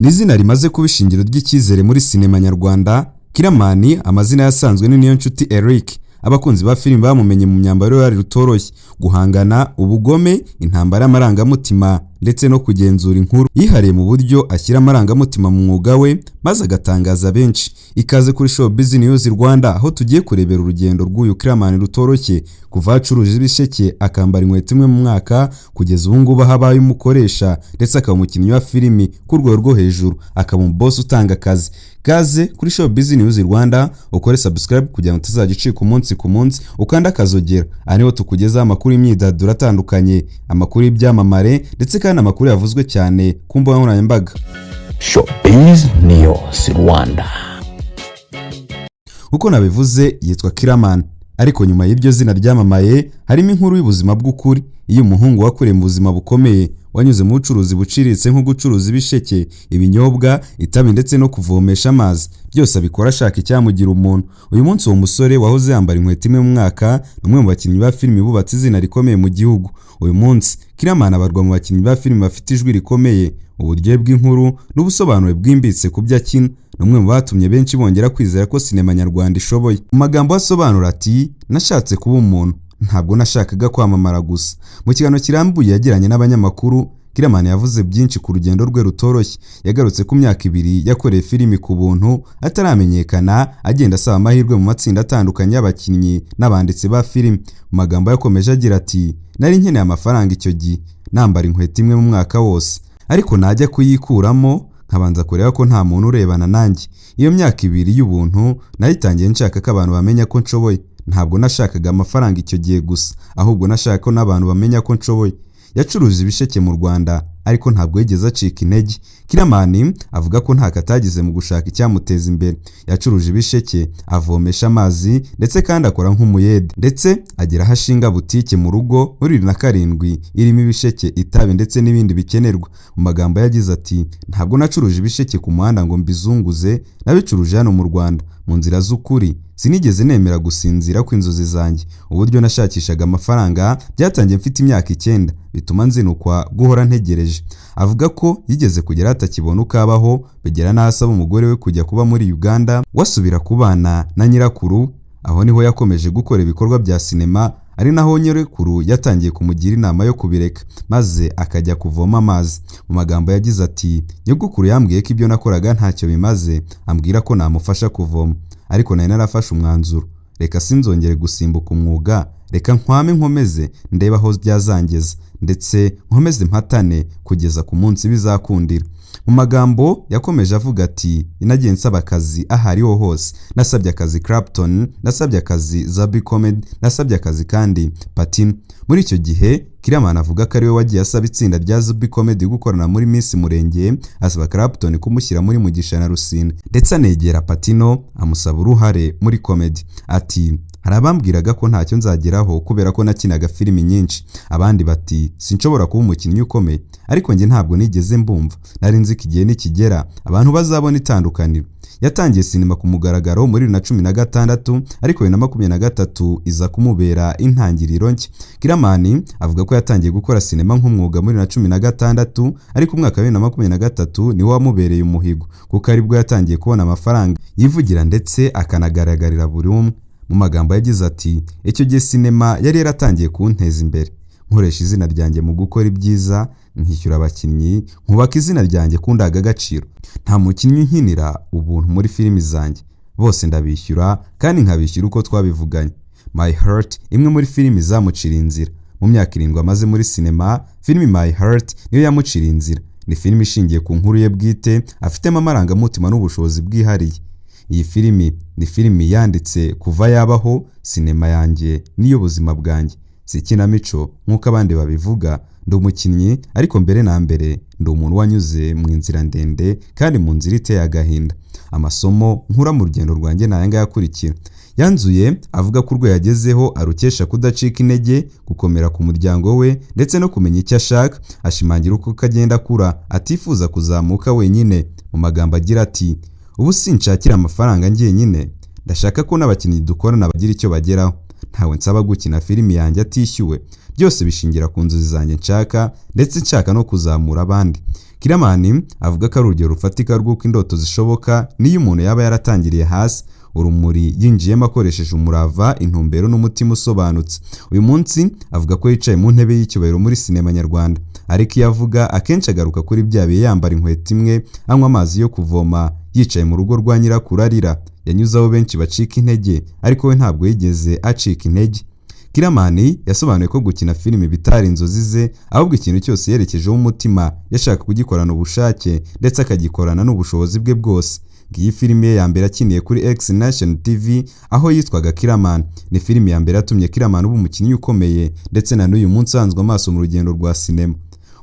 Nizina rimaze kuba ishingiro ry'icyizere muri sinema nyarwanda. Killaman amazina yasanzwe ni Niyonshuti Eric. Abakunzi ba filime bamumenye mu myambaro yari rutoroshye, guhangana, ubugome, intambara y'amarangamutima ndetse no kugenzura inkuru yihariye mu buryo ashyira amarangamutima mu mwuga we maze agatangaza benshi. Ikaze kuri Show Business Rwanda, aho tugiye kurebera urugendo rw'uyu Killaman rutoroshye kuva acuruje ibisheke akambara inkweto imwe mu mwaka kugeza ubu ngubu habaye umukoresha ndetse akaba umukinnyi wa filimi ku rwego rwo hejuru, akaba boss utanga akazi. Kaze kuri Show Business Rwanda, ukore subscribe kugira ngo tuzagicika umunsi ku munsi, ukanda akazogera. Ariho tukugeza amakuru y'imyidagaduro atandukanye, amakuru y'ibyamamare ndetse kandi amakuru yavuzwe cyane ku mbuga nkoranyambaga. Show Business Rwanda. Uko nabivuze yitwa Killaman, ariko nyuma y'iryo zina ryamamaye harimo inkuru y'ubuzima bw'ukuri iyo umuhungu wakuriye mu buzima bukomeye, wanyuze mu bucuruzi buciriritse nko gucuruza ibisheke, ibinyobwa, itabi ndetse no kuvomesha amazi, byose abikora ashaka icyamugira umuntu. Uyu munsi uwo musore wahoze yambara inkweto imwe mu mwaka ni umwe mu bakinnyi ba filimi bubatse izina rikomeye mu gihugu. Uyu munsi Killaman abarwa mu bakinnyi ba filimi bafite ijwi rikomeye, uburyohe bw'inkuru n'ubusobanuro bwimbitse ku byo akina. Ni umwe mu batumye benshi bongera kwizera ko sinema nyarwanda ishoboye. Mu magambo asobanura ati, nashatse kuba umuntu, ntabwo nashakaga kwamamara gusa. Mu kiganiro kirambuye yagiranye n'abanyamakuru, Killaman yavuze byinshi ku rugendo rwe rutoroshye. Yagarutse ku myaka 2 yakoreye filimi ku buntu ataramenyekana, agenda asaba amahirwe mu matsinda atandukanye y'abakinnyi n'abanditsi ba filimi. Mu magambo yakomeje agira ati, nari nkeneye amafaranga icyo gihe, nambara inkweto imwe mu mwaka wose, ariko najya kuyikuramo nkabanza kureba ko nta muntu urebana nanjye. Iyo myaka 2 y'ubuntu nayitangiye nshaka ko abantu bamenya ko nshoboye. Ntabwo nashakaga amafaranga icyo gihe gusa, ahubwo nashaka ko n'abantu bamenya ko nshoboye. Yacuruje ibisheke mu Rwanda ariko ntabwo yigeze acika intege. Killaman avuga ko nta katagize mu gushaka icyamuteza imbere. Yacuruje ibisheke, avomesha amazi ndetse kandi akora nk'umuyede, ndetse agera hashinga butike mu rugo muri 2007 irimo ibisheke, itabi ndetse n'ibindi bikenerwa. Mu magambo yagize ati, ntabwo nacuruje ibisheke ku muhanda ngo mbizunguze, nabicuruje hano mu Rwanda mu nzira z'ukuri. Sinigeze nemera gusinzira kw'inzozi zanjye. Uburyo nashakishaga amafaranga byatangiye mfite imyaka 9, bituma nzinukwa guhora ntegereje. Avuga ko yigeze kugera atakibona uko abaho, bigera n'asaba umugore we kujya kuba muri Uganda wasubira kubana na nyirakuru. Aho niho yakomeje gukora ibikorwa bya sinema, ari naho nyirakuru yatangiye kumugira inama yo kubireka maze akajya kuvoma amazi. Mu magambo yagize ati, nyogokuru yambwiye ko ibyo nakoraga ntacyo bimaze, ambwira ko namufasha kuvoma, ariko nari narafashe umwanzuro, reka sinzongere gusimbuka umwuga, reka nkwame nkomeze ndeba aho byazangeza ndetse nkomeze mpatane kugeza ku munsi bizakundira. Mu magambo yakomeje avuga ati, inagiye nsaba akazi ahariho hose. Nasabye akazi Clapton, nasabye akazi Zabi Comedy, nasabye akazi kandi Patino. Muri icyo gihe Killaman avuga ko ariwe wagiye asaba itsinda rya Zabi Comedy gukorana muri Miss Murenge, asaba Clapton kumushyira muri Mugisha na Rusine, ndetse anegera Patino amusaba uruhare muri comedy. Ati, hari abambwiraga ko ntacyo nzageraho kubera ko nakinaga filimi nyinshi, abandi bati sinshobora kuba umukinnyi ukomeye, ariko njye ntabwo nigeze mbumva. Nari nzi ko igihe nikigera abantu bazabona itandukaniro. Yatangiye sinema ku mugaragaro muri 2016, ariko 2023 iza kumubera intangiriro nshya. Killaman avuga ko yatangiye gukora sinema nk'umwuga muri 2016, ariko umwaka wa 2023 niwo wamubereye umuhigo, kuko aribwo yatangiye kubona amafaranga yivugira ndetse akanagaragarira buri umwe. Mu magambo yagize ati, icyo gihe sinema yari yaratangiye kunteza imbere, nkoresha izina ryanjye mu gukora ibyiza, nkishyura abakinnyi, nkubaka izina ryanjye ku ndangagaciro. Nta mukinnyi nkinira ubuntu muri filimi zanjye, bose ndabishyura kandi nkabishyura uko twabivuganye. My Heart, imwe muri filimi zamucira inzira. Mu myaka 7 amaze muri sinema, filimi My Heart niyo yamucira inzira. Ni filimi ishingiye ku nkuru ye bwite, afitemo amarangamutima n'ubushobozi bwihariye. Iyi filimi ni filimi yanditse kuva yabaho, sinema yanjye niyo buzima bwanjye, si ikinamico nk'uko abandi babivuga. Ndi umukinnyi, ariko mbere na mbere ndi umuntu wanyuze mu inzira ndende kandi mu nzira iteye agahinda. Amasomo nkura mu rugendo rwanjye nayanga yakurikira. Yanzuye avuga ko urwo yagezeho arukesha kudacika intege, gukomera ku muryango we ndetse no kumenya icyo ashaka. Ashimangira uko kagenda akura atifuza kuzamuka wenyine. Mu magambo agira ati, ubu sinshakira amafaranga njye nyine, ndashaka ko n'abakinnyi dukorana bagira icyo bageraho. Ntawe nsaba gukina filimi yanjye atishyuwe, byose bishingira ku nzozi zanjye nshaka, ndetse nshaka no kuzamura abandi. Killaman avuga ko ari urugero rufatika rw'uko indoto zishoboka niyo umuntu yaba yaratangiriye hasi urumuri yinjiyemo akoresheje umurava, intumbero n'umutima usobanutse. Uyu munsi avuga ko yicaye mu ntebe y'icyubahiro muri sinema nyarwanda, ariko iyo avuga akenshi agaruka kuri bya bihe yambara inkweto imwe, anywa amazi yo kuvoma, yicaye mu rugo rwa nyirakuru arira. Yanyuzeho benshi bacika intege, ariko we ntabwo yigeze acika intege. Killaman yasobanuye ko gukina filimi bitari inzozi ze, ahubwo ikintu cyose yerekejeho umutima yashaka kugikorana ubushake ndetse akagikorana n'ubushobozi bwe bwose. Iyi filimi ye ya mbere akiniye kuri X Nation TV aho yitwaga Killaman. Ni filimi ya mbere yatumye Killaman uba umukinnyi ukomeye ndetse na n'uyu munsi ahanzwe amaso mu rugendo rwa sinema.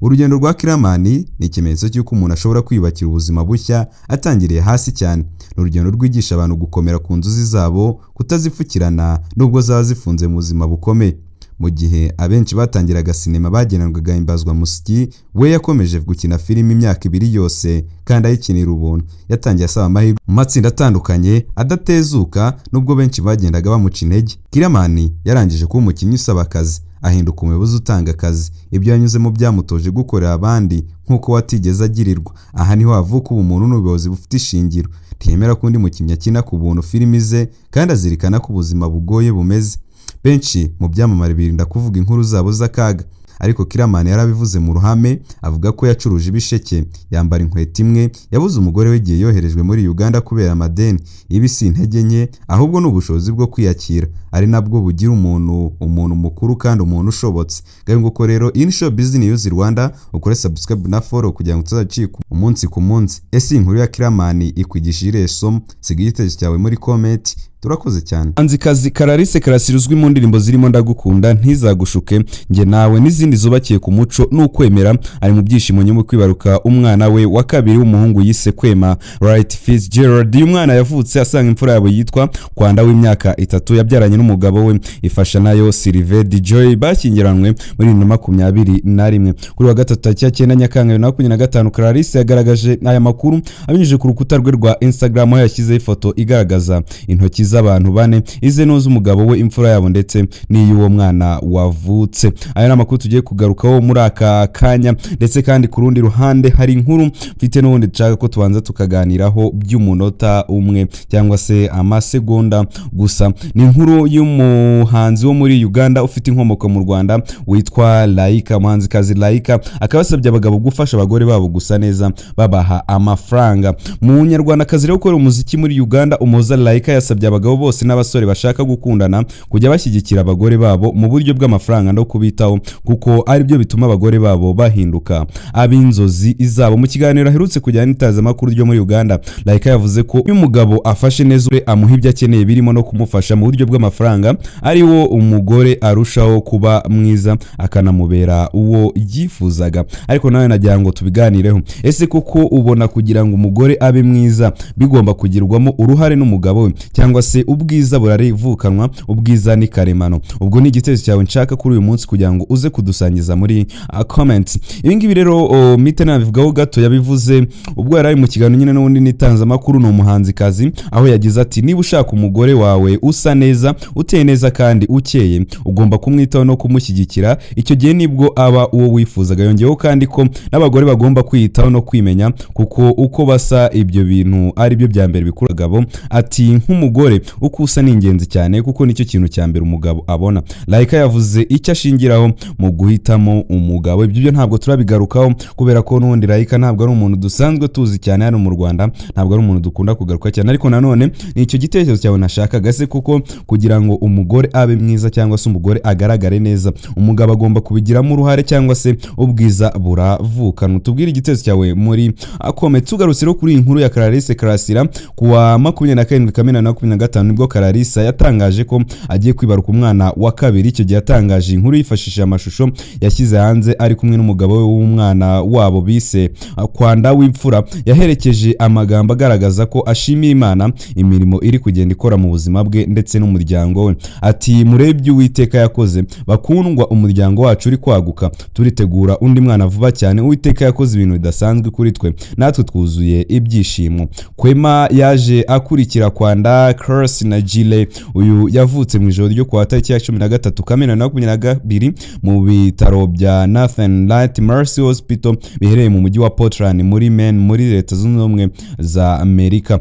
Urugendo rwa Killaman ni ikimenyetso cy'uko umuntu ashobora kwiyubakira ubuzima bushya atangiriye hasi cyane. Ni urugendo rwigisha abantu gukomera ku nzozi zabo, kutazipfukirana nubwo zaba zifunze mu buzima bukomeye. Mu gihe abenshi batangiraga sinema bagenanwaga gahimbazwa musiki, we yakomeje gukina filimi imyaka 2 yose kandi ayikinira ubuntu. Yatangiye asaba amahirwe mu matsinda atandukanye adatezuka nubwo benshi bagendaga bamuca intege. Killaman yarangije kuba umukinnyi usaba akazi, ahinduka umuyobozi utanga akazi. Ibyo yanyuzemo byamutoje gukorera abandi nk'uko watigeze agirirwa. Aha niho havuka ubumuntu n'ubuyobozi bufite ishingiro. Ntiyemera ko undi mukinnyi akina ku buntu filimi ze kandi azirikana ko ubuzima bugoye bumeze. Benshi mu byamamare birinda kuvuga inkuru zabo z'akaga, ariko Killaman yarabivuze mu ruhame. Avuga ko yacuruje ibisheke, yambara inkweto imwe, yabuze umugore we igihe yoherejwe muri Uganda kubera amadeni. Ibi si intege nke, ahubwo ni ubushobozi bwo kwiyakira, ari nabwo bugira umuntu mukuru kandi umuntu ushobotse. Nguko rero iyi ni Show Business News Rwanda, ukore subscribe na follow kugira ngo tuzacike umunsi ku munsi. Ese inkuru ya Killaman ikwigishije isomo? Siga igitekerezo cyawe muri comment. Turakoze cyane. Anzikazi Clarisse Karasira uzwi mu ndirimbo zirimo Ndagukunda, Ntizagushuke, Nge Nawe n'izindi zubakiye ku muco n'ukwemera, ari mu byishimo nyuma kwibaruka umwana we wa kabiri w'umuhungu yise Kwema Right Fitzgerald. Uyu mwana yavutse asanga imfura yabo yitwa Kwanda w'imyaka 3, yabyaranye n'umugabo we Ifasha nayo Sylvain Joy, bashyingiranwe muri 2021. Kuri wa gatatu tariki ya 9 Nyakanga 2025 Clarisse yagaragaje aya makuru abinyujije ku rukuta rwe rwa Instagram, aho yashyizeho ifoto igaragaza intoki z'abantu bane, ize n'uzi umugabo we, imfura yabo ndetse n'iy'uwo mwana wavutse. Aya ni amakuru tugiye kugarukaho muri aka kanya, ndetse kandi ku rundi ruhande hari inkuru mfite n'ubundi nshaka ko tubanza tukaganiraho by'umunota umwe cyangwa se amasegonda gusa. Ni inkuru y'umuhanzi wo muri Uganda ufite inkomoko mu Rwanda witwa Laika. Umuhanzikazi Laika akaba yasabye abagabo gufasha abagore babo gusa neza babaha amafaranga. Mu Nyarwandakazi rero ukora umuziki muri Uganda, umuhoza Laika yasabye abagabo bose n'abasore bashaka gukundana kujya bashyigikira abagore babo mu buryo bw'amafaranga no kubitaho, kuko ari byo bituma abagore babo bahinduka ab'inzozi zabo. Mu kiganiro aherutse kujyana n'itangazamakuru ryo muri Uganda, Laika yavuze ko iyo umugabo afashe neza amuha ibyo akeneye birimo no kumufasha mu buryo bw'amafaranga, ari wo umugore arushaho kuba mwiza akanamubera uwo yifuzaga. Ariko nawe nagira ngo tubiganireho, ese koko ubona kugira ngo umugore abe mwiza bigomba kugirwamo uruhare n'umugabo we, cyangwa se ubwiza burarivukanwa, ubwiza ni karemano? Ubwo ni igitekerezo cyawe nshaka kuri uyu munsi kugira ngo uze kudusangiza muri comments. Ibi ngibi rero mite nabivugaho gato, yabivuze ubwo yari mu kiganiro nyine n'ubundi n'itangazamakuru. Ni umuhanzikazi aho yagize ati, niba ushaka umugore wawe usa neza, uteye neza kandi ukeye, ugomba kumwitaho no kumushyigikira, icyo gihe nibwo aba uwo wifuzaga. Yongeyeho kandi ko n'abagore bagomba kwiyitaho no kwimenya, kuko uko basa ibyo bintu ari byo bya mbere bikura abagabo. Ati nk'umugore uko usa ni ingenzi cyane, kuko nicyo kintu cya mbere umugabo abona. Laika yavuze icyo ashingiraho mu guhitamo umugabo. Ibyo ntabwo turabigarukaho kubera ko n'undi Laika ntabwo ari umuntu dusanzwe tuzi cyane hano mu Rwanda, ntabwo ari umuntu dukunda kugaruka cyane. Ariko nanone ni icyo gitekerezo cyawe nashakaga, se kuko kugira ngo umugore abe mwiza cyangwa se umugore agaragare neza, umugabo agomba kubigiramo uruhare cyangwa se ubwiza buravukanwa? Tubwire igitekerezo cyawe muri comment. Tugarutse rero kuri iyi nkuru ya Clarisse Karasira, kuwa 27 Kamena 2025 nibwo Clarisse yatangaje ko agiye kwibaruka umwana wa kabiri. Icyo gihe yatangaje inkuru yifashishije amashusho yashyize hanze ari kumwe n'umugabo we w'umwana wabo bise Kwanda w'imfura. Yaherekeje amagambo agaragaza ko ashimiye Imana imirimo iri kugenda ikora mu buzima bwe ndetse n'umuryango we. Ati, murebye Uwiteka yakoze, bakundwa, umuryango wacu uri kwaguka, turitegura undi mwana vuba cyane. Uwiteka yakoze ibintu bidasanzwe kuri twe, natwe twuzuye ibyishimo. Kwema yaje akurikira Kwanda Percy na Gile. Uyu yavutse mu ijoro ryo kuwa tariki ya 13 Kamena 2022 mu bitaro bya Nathan Light Mercy Hospital biherereye mu mujyi wa Portland muri Maine muri Leta Zunze Ubumwe za Amerika.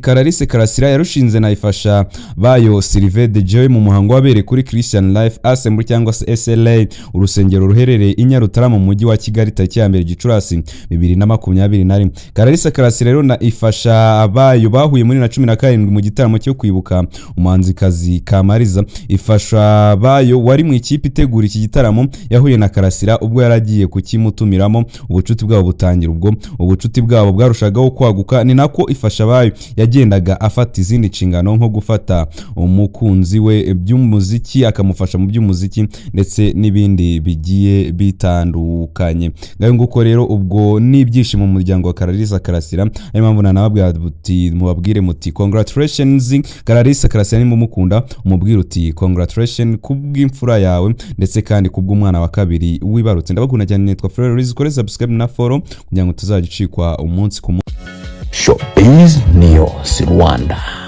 Clarisse Karasira yarushinze na ifasha bayo Sylvain de Joy mu muhango wabere kuri Christian Life Assembly cyangwa se SLA, urusengero ruherereye i Nyarutarama mu mujyi wa Kigali tariki ya 2 Gicurasi 2021. Clarisse Karasira rero na ifasha bayo bahuye muri 2017 mu gitaramo cyo kwibuka umuhanzikazi Kamariza. Ifasha bayo wari mu ikipe itegura iki gitaramo yahuye na Karasira ubwo yaragiye kukimutumiramo, ubucuti bwabo butangira ubwo ubucuti bwabo bwarushagaho kwaguka, ni nako ifasha bayo yagendaga afata izindi nshingano nko gufata umukunzi we by'umuziki akamufasha mu by'umuziki ndetse n'ibindi bigiye bitandukanye. Ngayo nguko rero ubwo n'ibyishimo mu muryango wa Clarisse Karasira, ari mpamvu nanababwira buti mubabwire muti congratulations Clarisse Karasira, ni mumukunda umubwire uti congratulations kubw'imfura yawe ndetse kandi kubw'umwana wa kabiri wibarutse. Ndabakunda cyane, nitwa Florence, kore subscribe na follow kugira ngo tuzagicikwa umunsi ku munsi. Showbiz News Rwanda.